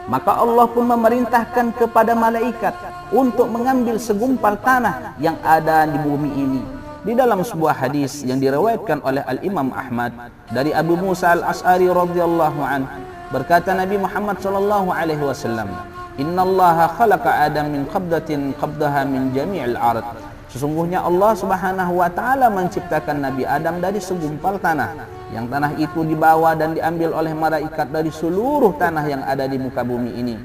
Maka Allah pun memerintahkan kepada malaikat untuk mengambil segumpal tanah yang ada di bumi ini. Di dalam sebuah hadis yang diriwayatkan oleh Al-Imam Ahmad dari Abu Musa Al-Asy'ari radhiyallahu anhu, berkata Nabi Muhammad sallallahu alaihi wasallam, "Innallaha khalaqa Adam min qabdatin qabdaha min jami'il ard." Sesungguhnya Allah Subhanahu wa taala menciptakan Nabi Adam dari segumpal tanah, yang tanah itu dibawa dan diambil oleh malaikat dari seluruh tanah yang ada di muka bumi ini.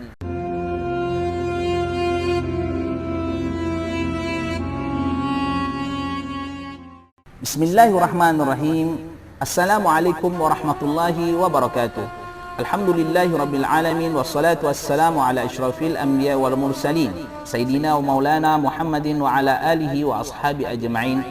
Bismillahirrahmanirrahim. Assalamualaikum warahmatullahi wabarakatuh. Alhamdulillahi rabbil alamin, wassalatu wassalamu ala asyrafil anbiya wal mursalin, sayyidina wa maulana Muhammadin wa ala alihi wa ashabi ajma'in.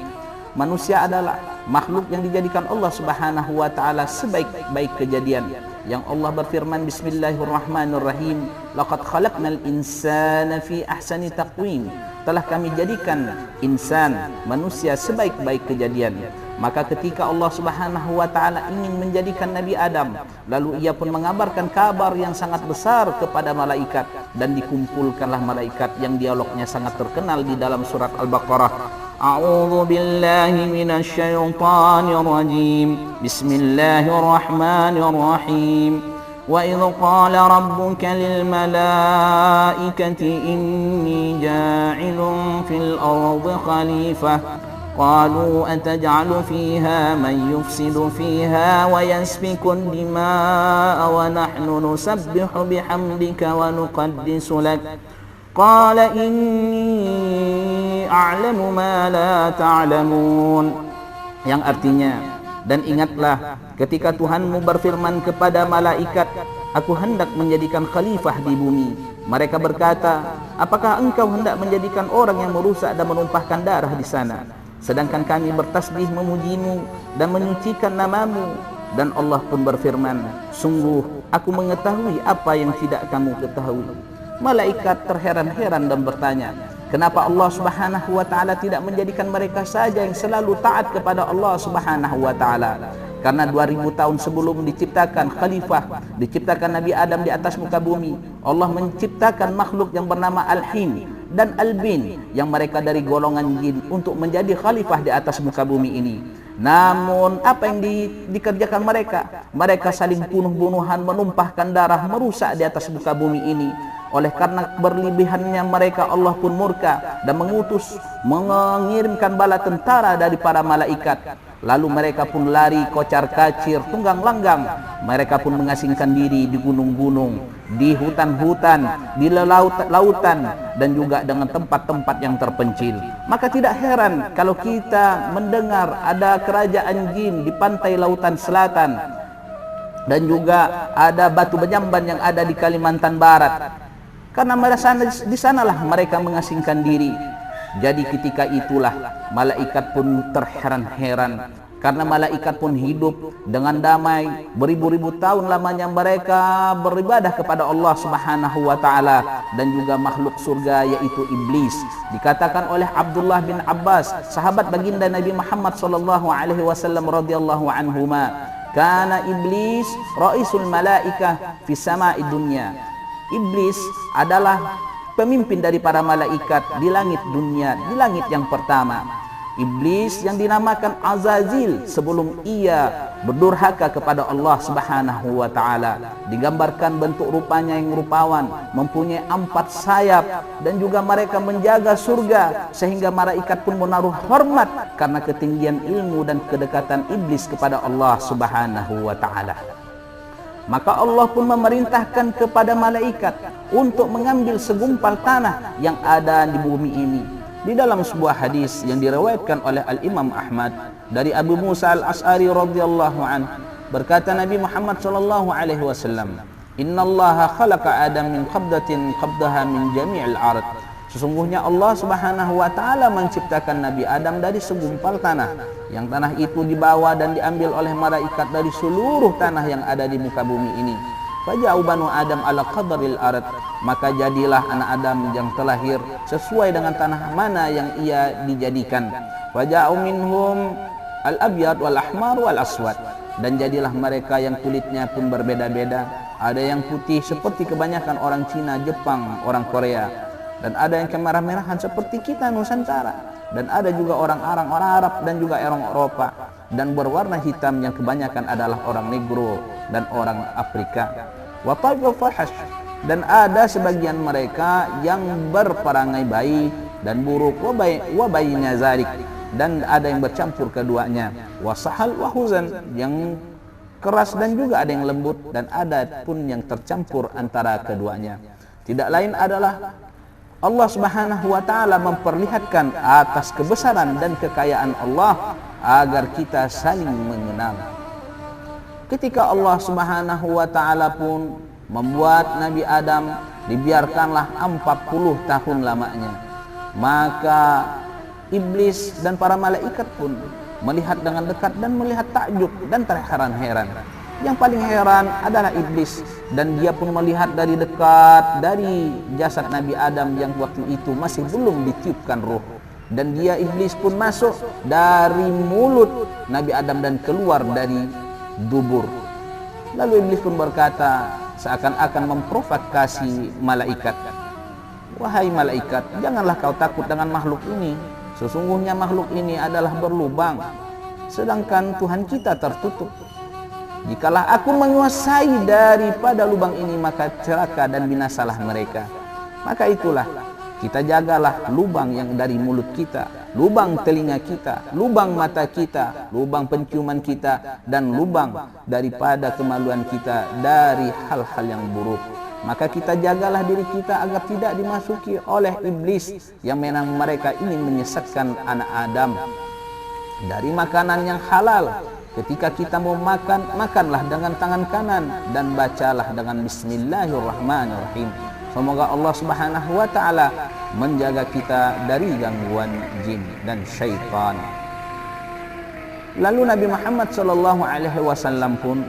Manusia adalah makhluk yang dijadikan Allah Subhanahu wa taala sebaik-baik kejadian. Yang Allah berfirman, Bismillahirrahmanirrahim, laqad khalaqnal insana fi ahsani taqwim. Telah kami jadikan insan, manusia, sebaik-baik kejadian. Maka ketika Allah Subhanahu wa taala ingin menjadikan Nabi Adam, lalu ia pun mengabarkan kabar yang sangat besar kepada malaikat, dan dikumpulkanlah malaikat yang dialognya sangat terkenal di dalam surat Al-Baqarah. A'udzu billahi minasy syaithanir rajim. Bismillahirrahmanirrahim. Wa idh qala rabbuka lil malaikati inni ja'ilun fil ardi khalifah. قالوا أتجعل فيها من يفسد فيها ويسفك الدماء ونحن نسبح بحمدك ونقدس لك قال إني أعلم ما لا تعلمون. Yang artinya, dan ingatlah ketika Tuhanmu berfirman kepada malaikat, aku hendak menjadikan khalifah di bumi. Mereka berkata, apakah engkau hendak menjadikan orang yang merusak dan menumpahkan darah di sana? Sedangkan kami bertasbih memujimu dan menyucikan namamu. Dan Allah pun berfirman, sungguh aku mengetahui apa yang tidak kamu ketahui. Malaikat terheran-heran dan bertanya, kenapa Allah Subhanahu wa taala tidak menjadikan mereka saja yang selalu taat kepada Allah Subhanahu wa taala? Karena 2000 tahun sebelum diciptakan khalifah, diciptakan Nabi Adam di atas muka bumi, Allah menciptakan makhluk yang bernama Al-Hin dan Al-Bin, yang mereka dari golongan jin, untuk menjadi khalifah di atas muka bumi ini. Namun apa yang dikerjakan mereka? Mereka saling bunuh-bunuhan, menumpahkan darah, merusak di atas muka bumi ini. Oleh karena berlebihannya mereka, Allah pun murka dan mengirimkan bala tentara dari para malaikat. Lalu mereka pun lari kocar-kacir, tunggang langgang. Mereka pun mengasingkan diri di gunung-gunung, di hutan-hutan, di lautan, dan juga dengan tempat-tempat yang terpencil. Maka tidak heran kalau kita mendengar ada kerajaan jin di pantai lautan selatan, dan juga ada batu Benjamban yang ada di Kalimantan Barat. Karena di sanalah mereka mengasingkan diri. Jadi ketika itulah malaikat pun terheran-heran, karena malaikat pun hidup dengan damai. Beribu-ribu tahun lamanya mereka beribadah kepada Allah Subhanahu wa taala, dan juga makhluk surga yaitu iblis. Dikatakan oleh Abdullah bin Abbas, sahabat baginda Nabi Muhammad sallallahu alaihi wasallam radhiyallahu anhuma, kana iblis raisul malaikah fi sama'id dunya. Iblis adalah pemimpin dari para malaikat di langit dunia, di langit yang pertama. Iblis yang dinamakan Azazil sebelum ia berdurhaka kepada Allah Subhanahu wa taala. Digambarkan bentuk rupanya yang rupawan, mempunyai 4 sayap, dan juga mereka menjaga surga, sehingga malaikat pun menaruh hormat karena ketinggian ilmu dan kedekatan iblis kepada Allah Subhanahu wa taala. Maka Allah pun memerintahkan kepada malaikat untuk mengambil segumpal tanah yang ada di bumi ini. Di dalam sebuah hadis yang diriwayatkan oleh Al-Imam Ahmad dari Abu Musa Al-Asy'ari radhiyallahu anhu, berkata Nabi Muhammad sallallahu alaihi wasallam, "Innallaha khalaqa Adam min qabdatin qabdaha min jami'il ard." Sesungguhnya Allah Subhanahu wa taala menciptakan Nabi Adam dari segumpal tanah, yang tanah itu dibawa dan diambil oleh malaikat dari seluruh tanah yang ada di muka bumi ini. Faja'u banu Adam ala qadaril ard, maka jadilah anak Adam yang terlahir sesuai dengan tanah mana yang ia dijadikan. Faja'u minhum al-abyad wal ahmar wal aswad, dan jadilah mereka yang kulitnya pun berbeda-beda, ada yang putih seperti kebanyakan orang Cina, Jepang, orang Korea, dan ada yang kemerah-merahan seperti kita Nusantara, dan ada juga orang Arab dan juga orang Eropa, dan berwarna hitam yang kebanyakan adalah orang Negro dan orang Afrika. Wa tabi'u fahash, dan ada sebagian mereka yang berperangai baik dan buruk, wa bayna zalik, dan ada yang bercampur keduanya, wa sahal wa huzan, yang keras dan juga ada yang lembut, dan ada pun yang tercampur antara keduanya. Tidak lain adalah Allah Subhanahu wa taala memperlihatkan atas kebesaran dan kekayaan Allah agar kita saling mengenal. Ketika Allah Subhanahu wa taala pun membuat Nabi Adam, dibiarkanlah 40 tahun lamanya, maka iblis dan para malaikat pun melihat dengan dekat dan melihat takjub dan terheran-heran. Yang paling heran adalah iblis, dan dia pun melihat dari dekat dari jasad Nabi Adam yang waktu itu masih belum ditiupkan ruh, dan dia iblis pun masuk dari mulut Nabi Adam dan keluar dari dubur. Lalu iblis pun berkata, seakan-akan memprovokasi malaikat, wahai malaikat, janganlah kau takut dengan makhluk ini. Sesungguhnya makhluk ini adalah berlubang, sedangkan Tuhan kita tertutup. Jikalau aku menguasai daripada lubang ini, maka celaka dan binasalah mereka. Maka itulah, kita jagalah lubang yang dari mulut kita, lubang telinga kita, lubang mata kita, lubang penciuman kita, dan lubang daripada kemaluan kita dari hal-hal yang buruk. Maka kita jagalah diri kita agar tidak dimasuki oleh iblis yang memang mereka ingin menyesatkan anak Adam dari makanan yang halal. Ketika kita mau makan, makanlah dengan tangan kanan dan bacalah dengan Bismillahirrahmanirrahim. Semoga Allah Subhanahu wa taala menjaga kita dari gangguan jin dan syaitan. Lalu Nabi Muhammad sallallahu alaihi wasallam pun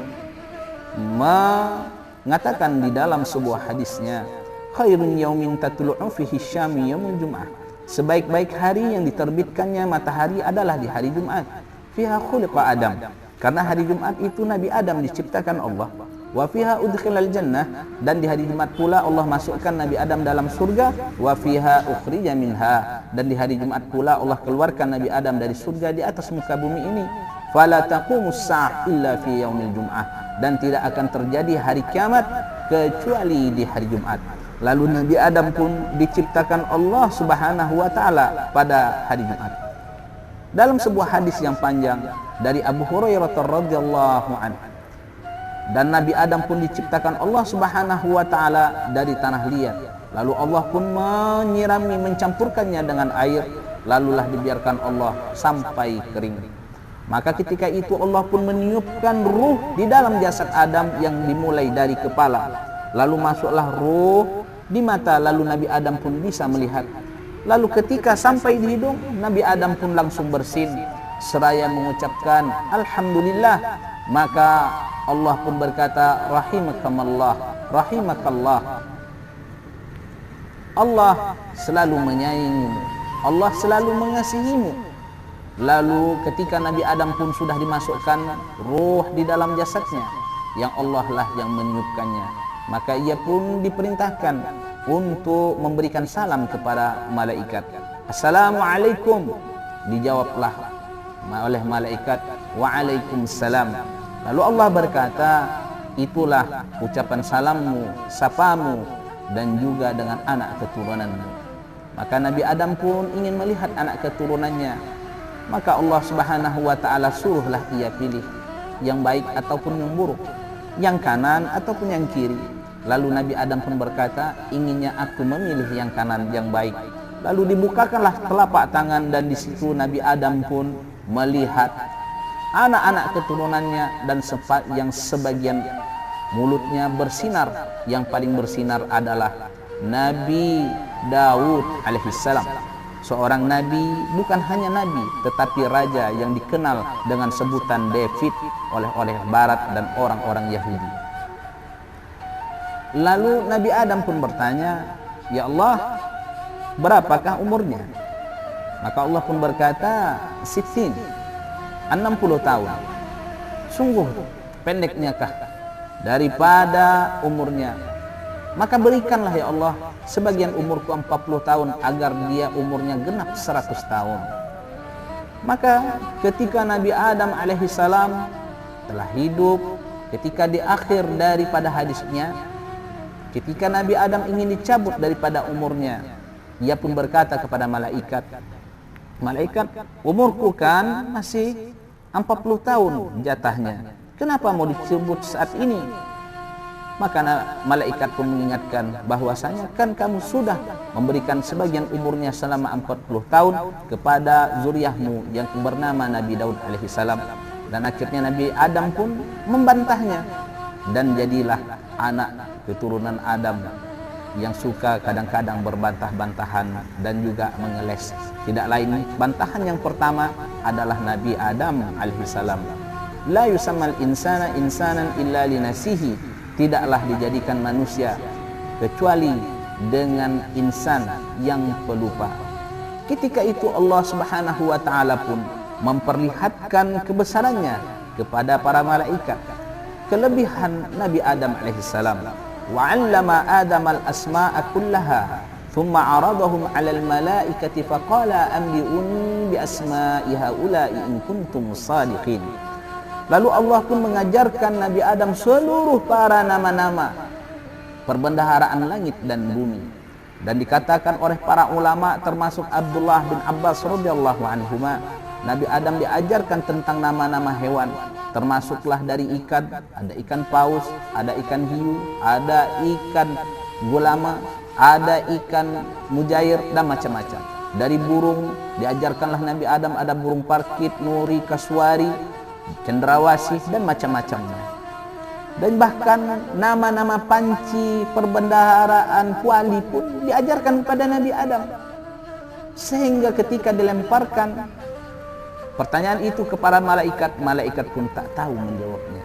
mengatakan di dalam sebuah hadisnya, khairun yaumin tatlu'u fihi syami yaumul jum'ah, sebaik-baik hari yang diterbitkannya matahari adalah di hari Jumat. Fiha khuliqa Adam, karena hari Jumat itu Nabi Adam diciptakan Allah. Wa fiha udkhilal jannah, dan di hari Jumat pula Allah masukkan Nabi Adam dalam surga. Wa fiha ukhrija minha, dan di hari Jumat pula Allah keluarkan Nabi Adam dari surga di atas muka bumi ini. Fala taqumus sa'ah illa fi yaumil jum'ah, dan tidak akan terjadi hari kiamat kecuali di hari Jumat. Lalu Nabi Adam pun diciptakan Allah Subhanahu wa taala pada hari Jumat. Dalam sebuah hadis yang panjang dari Abu Hurairah radhiyallahu anhu, dan Nabi Adam pun diciptakan Allah Subhanahu wa taala dari tanah liat. Lalu Allah pun menyirami, mencampurkannya dengan air, lalulah dibiarkan Allah sampai kering. Maka ketika itu Allah pun meniupkan ruh di dalam jasad Adam yang dimulai dari kepala. Lalu masuklah ruh di mata, lalu Nabi Adam pun bisa melihat. Lalu ketika sampai di hidung, Nabi Adam pun langsung bersin seraya mengucapkan Alhamdulillah. Maka Allah pun berkata, rahimakallah, rahimakallah. Allah selalu menyayangimu, Allah selalu mengasihimu. Lalu ketika Nabi Adam pun sudah dimasukkan ruh di dalam jasadnya, yang Allah lah yang meniupkannya, maka ia pun diperintahkan untuk memberikan salam kepada malaikat. Assalamualaikum, dijawablah oleh malaikat, waalaikumsalam. Lalu Allah berkata, itulah ucapan salammu, sapamu, dan juga dengan anak keturunanmu. Maka Nabi Adam pun ingin melihat anak keturunannya. Maka Allah Subhanahu wa taala suruhlah ia pilih yang baik ataupun yang buruk, yang kanan ataupun yang kiri. Lalu Nabi Adam pun berkata, inginnya aku memilih yang kanan, yang baik. Lalu dibukakanlah telapak tangan, dan di situ Nabi Adam pun melihat anak-anak keturunannya, dan yang sebagian mulutnya bersinar. Yang paling bersinar adalah Nabi Daud alaihissalam, seorang nabi, bukan hanya nabi tetapi raja yang dikenal dengan sebutan David oleh Barat dan orang-orang Yahudi. Lalu Nabi Adam pun bertanya, ya Allah, berapakah umurnya? Maka Allah pun berkata, 60 tahun. Sungguh pendeknya kah daripada umurnya. Maka berikanlah ya Allah sebagian umurku 40 tahun agar dia umurnya genap 100 tahun. Maka ketika Nabi Adam alaihissalam telah hidup, ketika di akhir daripada hadisnya, ketika Nabi Adam ingin dicabut daripada umurnya, ia pun berkata kepada malaikat, malaikat, umurku kan masih 40 tahun jatahnya, kenapa mau dicabut saat ini? Maka malaikat pun mengingatkan bahwasanya kan kamu sudah memberikan sebagian umurnya selama 40 tahun kepada zuriahmu yang bernama Nabi Daud alaihissalam. Dan akhirnya Nabi Adam pun membantahnya, dan jadilah anak keturunan Adam yang suka kadang-kadang berbantah-bantahan dan juga mengeles. Tidak lain bantahan yang pertama adalah Nabi Adam alaihissalam. La yusammal insana insanan illa linasihi. Tidaklah dijadikan manusia kecuali dengan insan yang pelupa. Ketika itu Allah Subhanahu wa taala pun memperlihatkan kebesarannya kepada para malaikat, kelebihan Nabi Adam alaihissalam. Wa 'allama Adam al-asma'a kullaha thumma 'aradahum 'alal malaikati faqala anbi'uni bi asma'i haula'i in kuntum shadiqin. Lalu Allah pun mengajarkan Nabi Adam seluruh para nama-nama perbendaharaan langit dan bumi. Dan dikatakan oleh para ulama termasuk Abdullah bin Abbas radhiyallahu anhuma, Nabi Adam diajarkan tentang nama-nama hewan, termasuklah dari ikan, ada ikan paus, ada ikan hiu, ada ikan gulama, ada ikan mujair, dan macam-macam. Dari burung diajarkanlah Nabi Adam ada burung parkit, nuri, kaswari, cendrawasih, dan macam-macamnya. Dan bahkan nama-nama panci, perbendaharaan, kuali pun diajarkan kepada Nabi Adam. Sehingga ketika dilemparkan pertanyaan itu kepada malaikat, malaikat pun tak tahu menjawabnya.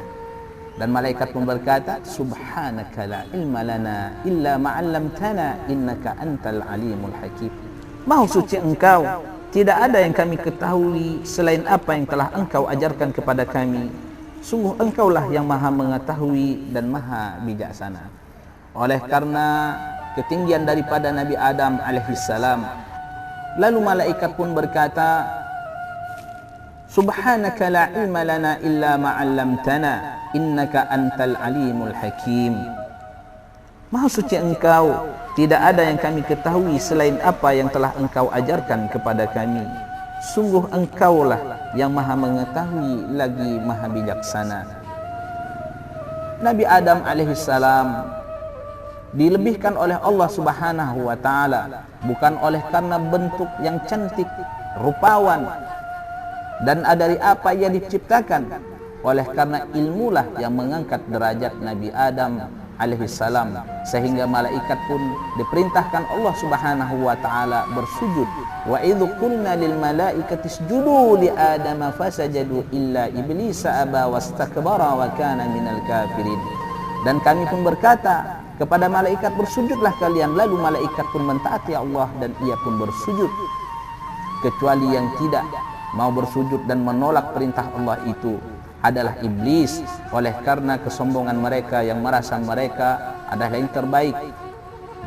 Dan malaikat pun berkata, subhanaka la ilma lana illa ma 'allamtana innaka antal alimul hakim. Maha suci engkau, tidak ada yang kami ketahui selain apa yang telah engkau ajarkan kepada kami. Sungguh engkaulah yang maha mengetahui dan maha bijaksana. Oleh karena ketinggian daripada Nabi Adam alaihissalam, lalu malaikat pun berkata, subhanaka la ilma lana illa ma 'allamtana innaka antal alimul hakim. Maha suci engkau, tidak ada yang kami ketahui selain apa yang telah engkau ajarkan kepada kami. Sungguh engkaulah yang maha mengetahui lagi maha bijaksana. Nabi Adam alaihissalam dilebihkan oleh Allah Subhanahu wa taala bukan oleh karena bentuk yang cantik, rupawan, dan dari apa ia diciptakan, oleh karena ilmulah yang mengangkat derajat Nabi Adam alaihissalam, sehingga malaikat pun diperintahkan Allah Subhanahu wa taala bersujud. Wa idz qulna lil malaikati isjudu li adama fasajadu illa iblisa aba wastakbara wa kana minal kafirin. Dan kami pun berkata kepada malaikat, bersujudlah kalian, lalu malaikat pun mentaati Allah dan ia pun bersujud, kecuali yang tidak mau bersujud dan menolak perintah Allah itu adalah iblis, oleh karena kesombongan mereka yang merasa mereka adalah yang terbaik,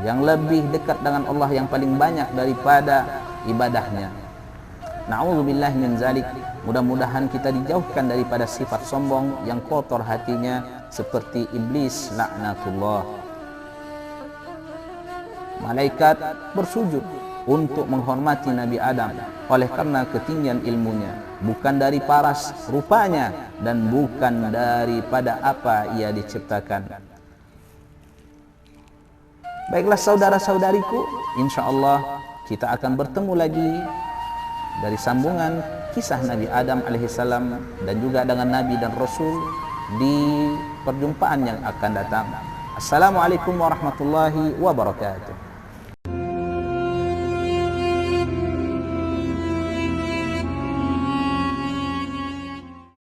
yang lebih dekat dengan Allah yang paling banyak daripada ibadahnya. Na'udzubillah min zalik. Mudah-mudahan kita dijauhkan daripada sifat sombong yang kotor hatinya seperti iblis laknatullah. Malaikat bersujud untuk menghormati Nabi Adam oleh karena ketinggian ilmunya, bukan dari paras rupanya dan bukan daripada apa ia diciptakan. Baiklah saudara-saudariku, insyaallah kita akan bertemu lagi dari sambungan kisah Nabi Adam alaihissalam dan juga dengan Nabi dan Rasul di perjumpaan yang akan datang. Assalamualaikum warahmatullahi wabarakatuh.